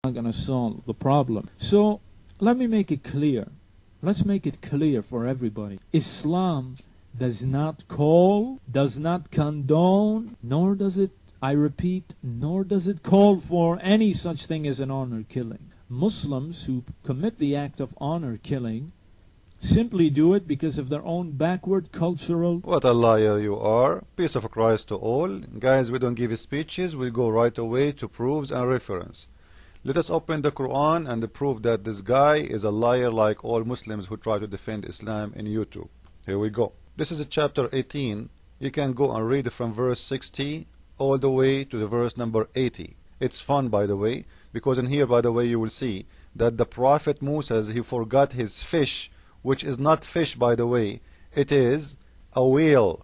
not going to solve the problem. So let me make it clear. Let's make it clear for everybody. Islam does not call, does not condone, nor does it, I repeat, nor does it call for any such thing as an honor killing. Muslims who commit the act of honor killing simply do it because of their own backward cultural. What a liar you are. Peace of Christ to all. Guys, we don't give speeches, we go right away to proofs and reference. Let us open the Quran and prove that this guy is a liar like all Muslims who try to defend Islam in YouTube. Here we go. This is chapter 18. You can go and read from verse 60 all the way to the verse number 80. It's fun, by the way, because in here, by the way, you will see that the Prophet Musa, he forgot his fish, which is not fish, by the way. It is a whale.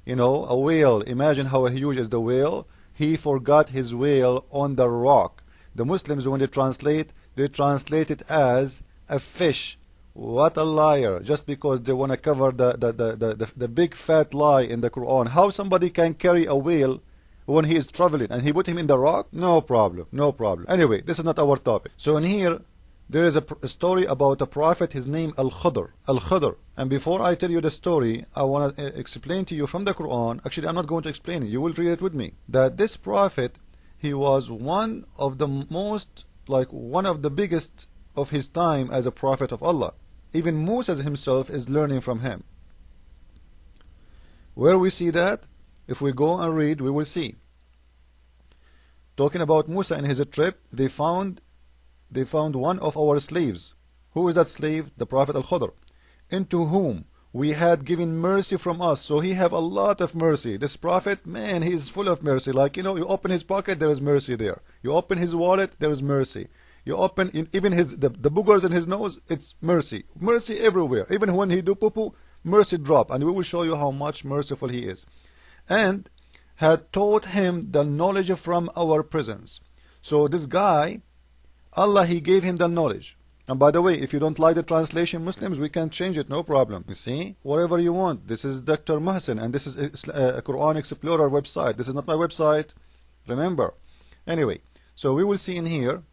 You know, a whale. Imagine how huge is the whale. He forgot his whale on the rock. The Muslims, when they translate it as a fish. What a liar. Just because they want to cover the big fat lie in the Quran. How somebody can carry a whale when he is traveling and he put him in the rock? No problem, no problem. Anyway, this is not our topic. So in here, there is a story about a prophet, his name Al-Kawthar. Al-Kawthar. And before I tell you the story, I want to explain to you from the Quran. Actually, I'm not going to explain it. You will read it with me. That this prophet, he was one of the most, like one of the biggest of his time as a prophet of Allah. Even Musa himself is learning from him. Where we see that? If we go and read, we will see. Talking about Musa in his trip, they found one of our slaves. Who is that slave? The Prophet Al-Kawthar, into whom we had given mercy from us. So he have a lot of mercy. This prophet, man, he is full of mercy. Like, you know, you open his pocket, there is mercy there. You open his wallet, there is mercy. You open even the boogers in his nose, it's mercy. Mercy everywhere. Even when he do poo-poo, mercy drop. And we will show you how much merciful he is. And had taught him the knowledge from our presence. So this guy, Allah, he gave him the knowledge. And by the way, if you don't like the translation, Muslims, we can change it, no problem. You see, whatever you want. This is Dr. Mohsen, and this is a Quran Explorer website. This is not my website, remember. Anyway, so we will see in here,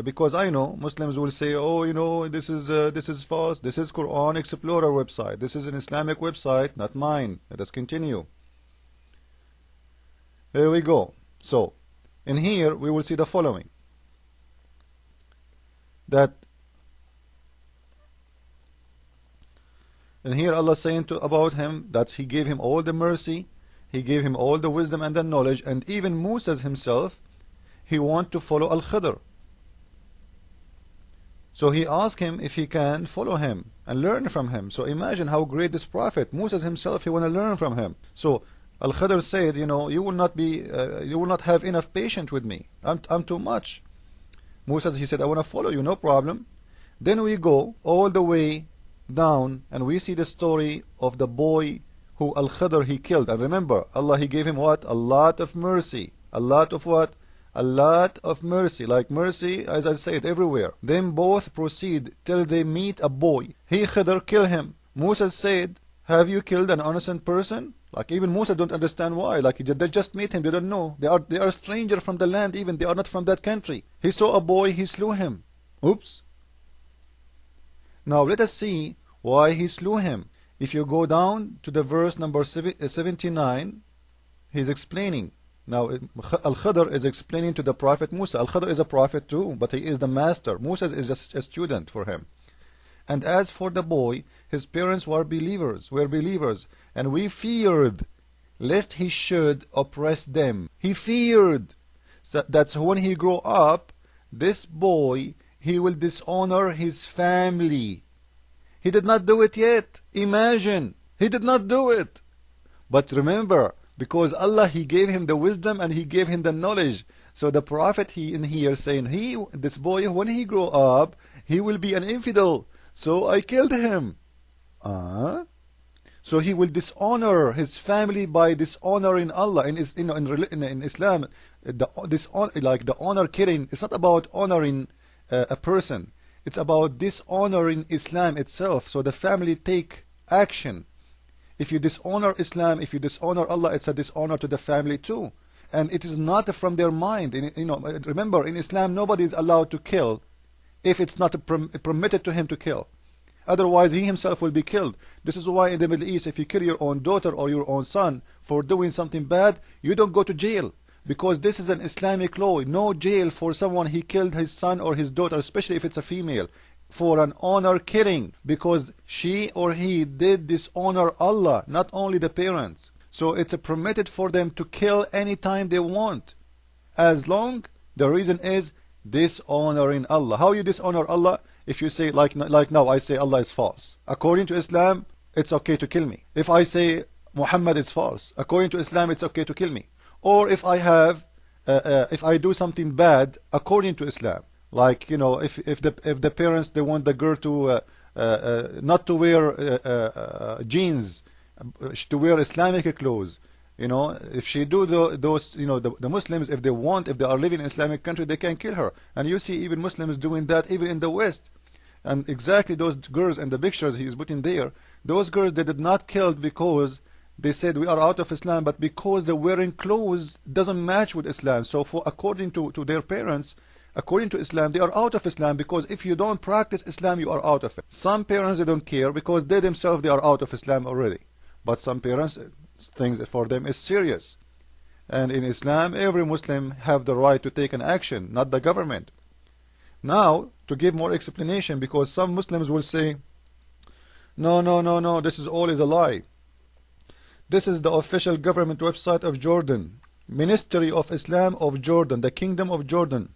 because I know Muslims will say, oh, you know, this is false. This is Quran Explorer website. This is an Islamic website, not mine. Let us continue. Here we go. So, in here, we will see the following. That and here Allah saying about him that he gave him all the mercy, he gave him all the wisdom and the knowledge, and even Musa himself, he want to follow Al-Kawthar. So he asked him if he can follow him and learn from him. So imagine how great this prophet, Musa himself, he want to learn from him. So Al-Kawthar said, you know, you will not have enough patience with me. I'm too much. Musa, he said, I want to follow you, no problem. Then we go all the way down and we see the story of the boy who Al-Kawthar he killed. And remember, Allah, he gave him what? A lot of mercy. A lot of what? A lot of mercy. Like mercy, as I said, everywhere. Then both proceed till they meet a boy. He, Khidr, kill him. Musa said, have you killed an innocent person? Like even Musa don't understand why. Like they just meet him, they don't know. They are stranger from the land, even they are not from that country. He saw a boy, he slew him. Oops. Now let us see why he slew him. If you go down to the verse number 79, he's explaining. Now Al-Kawthar is explaining to the Prophet Musa. Al-Kawthar is a prophet too, but he is the master. Musa is a student for him. And as for the boy, his parents were believers, and we feared lest he should oppress them. He feared that when he grow up, this boy, he will dishonor his family. He did not do it yet. Imagine, he did not do it. But remember, because Allah, he gave him the wisdom and he gave him the knowledge. So the prophet, he in here saying, this boy, when he grow up, he will be an infidel. So I killed him. So he will dishonor his family by dishonoring Allah. In Islam, the honor killing, it's not about honoring a person. It's about dishonoring Islam itself. So the family take action. If you dishonor Islam, if you dishonor Allah, it's a dishonor to the family too. and it is not from their mind. Remember, in Islam, nobody is allowed to kill if it's not permitted to him to kill. Otherwise, he himself will be killed. This is why in the Middle East, if you kill your own daughter or your own son for doing something bad, you don't go to jail. Because this is an Islamic law. No jail for someone he killed his son or his daughter, especially if it's a female, for an honor killing. Because she or he did dishonor Allah, not only the parents. So it's permitted for them to kill anytime they want. As long the reason is dishonoring Allah. How you dishonor Allah? If you say, like now, I say Allah is false. According to Islam, it's okay to kill me. If I say Muhammad is false, according to Islam, it's okay to kill me. Or if I do something bad, according to Islam, like if the parents they want the girl to not to wear jeans, to wear Islamic clothes. If she do those, the Muslims, if they are living in Islamic country, they can kill her. And you see even Muslims doing that even in the West. And exactly those girls and the pictures he is putting there, those girls they did not kill because they said we are out of Islam, but because they're wearing clothes doesn't match with Islam. So according to their parents, according to Islam, they are out of Islam, because if you don't practice Islam, you are out of it. Some parents they don't care because they themselves they are out of Islam already. But some parents, things for them is serious. And in Islam, every Muslim have the right to take an action, not the government. Now, to give more explanation, because some Muslims will say, no, this is all is a lie. This is the official government website of Jordan, Ministry of Islam of Jordan, the Kingdom of Jordan.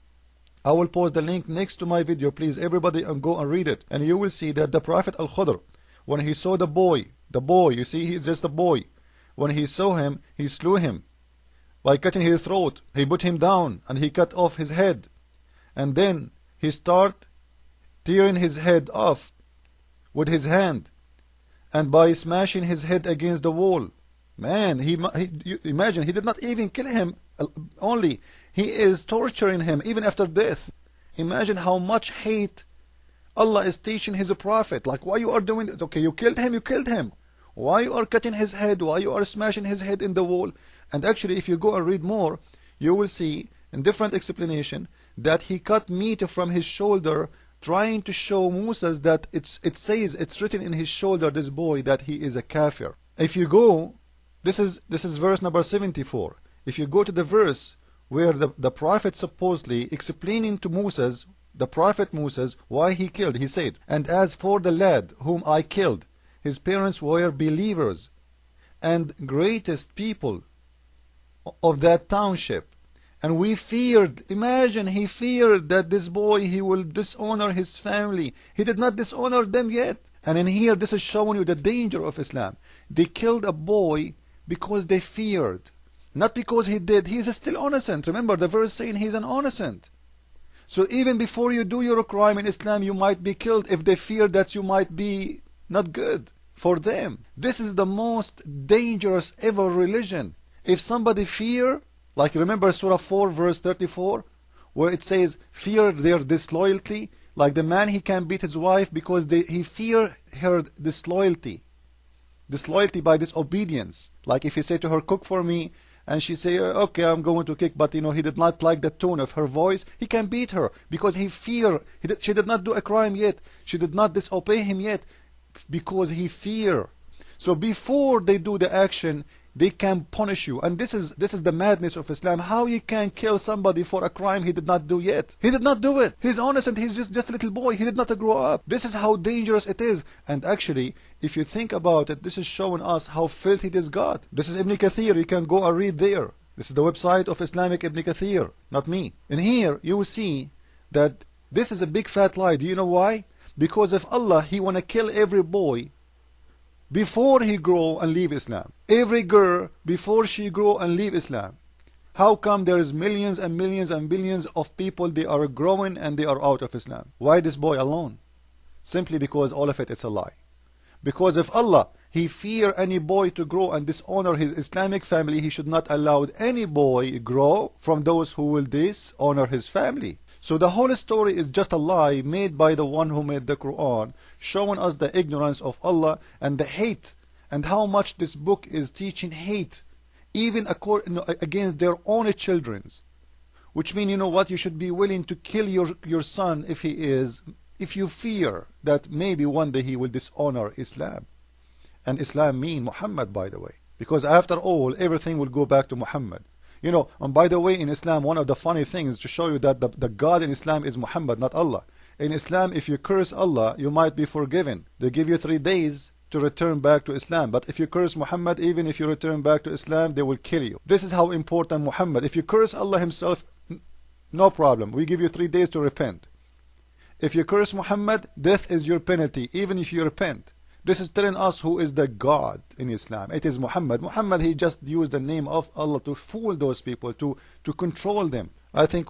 I will post the link next to my video. Please, everybody, and go and read it. And you will see that the Prophet Al-Kawthar, when he saw the boy, you see, he's just a boy. When he saw him, he slew him by cutting his throat. He put him down and he cut off his head. And then he started tearing his head off with his hand, and by smashing his head against the wall. Man, you imagine, he did not even kill him only. He is torturing him even after death. Imagine how much hate Allah is teaching his prophet. Like, why you are doing this? Okay, you killed him. Why you are cutting his head? Why you are smashing his head in the wall? And actually, if you go and read more, you will see in different explanation that he cut meat from his shoulder, trying to show Moses that it's written in his shoulder, this boy, that he is a kafir. If you go, this is verse number 74. If you go to the verse where the prophet supposedly explaining to Moses, the prophet Moses, why he killed, he said, "And as for the lad whom I killed, his parents were believers and greatest people of that township. And we feared," imagine, he feared that this boy, he will dishonor his family. He did not dishonor them yet. And in here, this is showing you the danger of Islam. They killed a boy because they feared, not because he did. He is still innocent. Remember, the verse saying he's an innocent. So even before you do your crime in Islam, you might be killed if they fear that you might be not good for them. This is the most dangerous ever religion. If somebody fear, like remember Surah 4 verse 34, where it says fear their disloyalty, like the man, he can beat his wife because he fear her disloyalty by disobedience. Like if he say to her, cook for me, and she say, okay, I'm going to cook, but he did not like the tone of her voice, he can beat her because he fear. She did not do a crime yet, she did not disobey him yet, because he fear. So before they do the action, they can punish you. And this is the madness of Islam. How you can kill somebody for a crime he did not do yet? He did not do it. He's innocent. He's just a little boy. He did not grow up. This is how dangerous it is. And actually, if you think about it, this is showing us how filthy it is God. This is Ibn Kathir. You can go and read there. This is the website of Islamic Ibn Kathir, not me. And here you will see that this is a big fat lie. Do you know why? Because if Allah, He want to kill every boy before he grow and leave Islam, every girl before she grow and leave Islam. How come there is millions and millions and billions of people, they are growing and they are out of Islam? Why this boy alone? Simply because all of it is a lie. Because if Allah, He fear any boy to grow and dishonor his Islamic family, He should not allow any boy grow from those who will dishonor his family. So the whole story is just a lie made by the one who made the Quran, showing us the ignorance of Allah and the hate, and how much this book is teaching hate. even against their own children. Which means, you know what, you should be willing to kill your son if you fear that maybe one day he will dishonor Islam. And Islam means Muhammad, by the way. Because after all, everything will go back to Muhammad. You know, and by the way, in Islam, one of the funny things to show you that the God in Islam is Muhammad, not Allah. In Islam, if you curse Allah, you might be forgiven. They give you 3 days to return back to Islam. But if you curse Muhammad, even if you return back to Islam, they will kill you. This is how important Muhammad. If you curse Allah himself, no problem. We give you 3 days to repent. If you curse Muhammad, death is your penalty, even if you repent. This is telling us who is the God in Islam. It is Muhammad. Muhammad, he just used the name of Allah to fool those people, to control them. I think